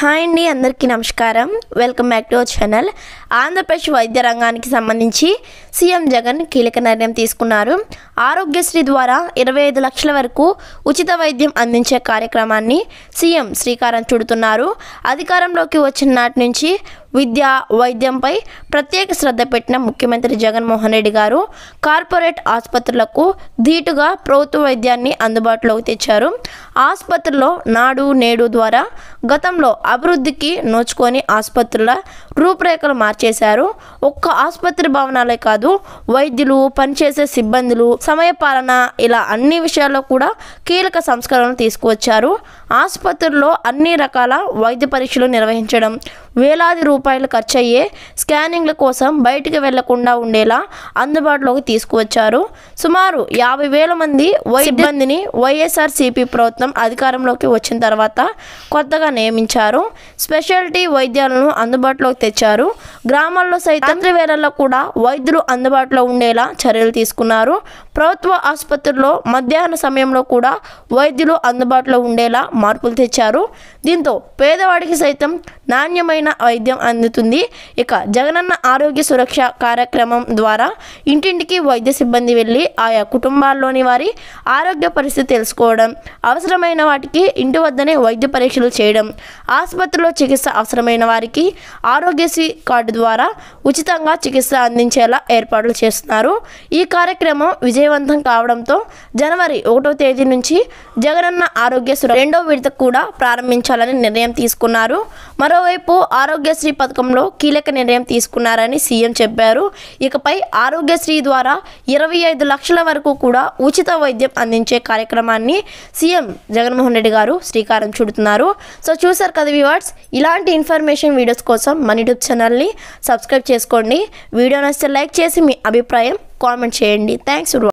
Hi అండి, అందరికీ నమస్కారం. Welcome back to our channel. Andhra Pradesh వైద్య రంగానికి సంబంధించి సీఎం జగన్ కీలక నిర్ణయం తీసుకున్నారు. ఆరోగ్యశ్రీ ద్వారా 25 లక్షల వరకు ఉచిత వైద్యం అందించే కార్యక్రమాన్ని సీఎం శ్రీకారం చుడుతున్నారు. అధికారంలోకి వచ్చిన నాటి నుంచి విద్య, వైద్యంపై ప్రత్యేక శ్రద్ధ పెట్టిన ముఖ్యమంత్రి జగన్మోహన్ రెడ్డి గారు కార్పొరేట్ ఆసుపత్రులకు ధీటుగా ప్రభుత్వ వైద్యాన్ని అందుబాటులోకి తెచ్చారు. ఆసుపత్రుల్లో నాడు నేడు ద్వారా గతంలో అభివృద్ధికి నోచుకొని ఆసుపత్రుల రూపురేఖలు మార్చేశారు. ఒక్క ఆసుపత్రి భవనాలే కాదు, వైద్యులు, పనిచేసే సిబ్బందులు, సమయపాలన, ఇలా అన్ని విషయాల్లో కూడా కీలక సంస్కరణలు తీసుకువచ్చారు. ఆసుపత్రుల్లో అన్ని రకాల వైద్య పరీక్షలు నిర్వహించడం, వేలాది రూపాయలు ఖర్చయ్యే స్కానింగ్ల కోసం బయటికి వెళ్లకుండా ఉండేలా అందుబాటులోకి తీసుకువచ్చారు. సుమారు 50,000 మంది సిబ్బందిని వైఎస్ఆర్సీపీ ప్రభుత్వం అధికారంలోకి వచ్చిన తర్వాత కొత్తగా నియమించారు. స్పెషాలిటీ వైద్యాలను అందుబాటులోకి తెచ్చారు. గ్రామాల్లో సైతం రాత్రి వేళల్లో కూడా వైద్యులు అందుబాటులో ఉండేలా చర్యలు తీసుకున్నారు. ప్రభుత్వ ఆసుపత్రుల్లో మధ్యాహ్న సమయంలో కూడా వైద్యులు అందుబాటులో ఉండేలా మార్పులు తెచ్చారు. దీంతో పేదవాడికి సైతం నాణ్యమైన వైద్యం అందుతుంది. ఇక జగనన్న ఆరోగ్య సురక్ష కార్యక్రమం ద్వారా ఇంటింటికి వైద్య సిబ్బంది వెళ్ళి ఆయా కుటుంబాల్లోని వారి ఆరోగ్య పరిస్థితి తెలుసుకోవడం, అవసరమైన వాటికి ఇంటి వద్దనే వైద్య పరీక్షలు చేయడం, ఆసుపత్రిలో చికిత్స అవసరమైన వారికి ఆరోగ్యశ్రీ కార్డు ద్వారా ఉచితంగా చికిత్స అందించేలా ఏర్పాట్లు చేస్తున్నారు. ఈ కార్యక్రమం విజయవంతం కావడంతో జనవరి 1వ తేదీ నుంచి జగనన్న ఆరోగ్య సురక్ష 2వ విడత కూడా ప్రారంభించాలని నిర్ణయం తీసుకున్నారు. మరోవైపు ఆరోగ్యశ్రీ పథకంలో కీలక నిర్ణయం తీసుకున్నారని సీఎం చెప్పారు. ఇకపై ఆరోగ్యశ్రీ ద్వారా 25 లక్షల వరకు కూడా ఉచిత వైద్యం అందించే కార్యక్రమాన్ని సీఎం జగన్మోహన్ రెడ్డి గారు శ్రీకారం చుడుతున్నారు. సో చూసారు కదా వ్యూవర్స్, ఇలాంటి ఇన్ఫర్మేషన్ వీడియోస్ కోసం మన యూట్యూబ్ ఛానల్ని సబ్స్క్రైబ్ చేసుకోండి. వీడియో నచ్చితే లైక్ చేసి మీ అభిప్రాయం కామెంట్ చేయండి. థ్యాంక్స్.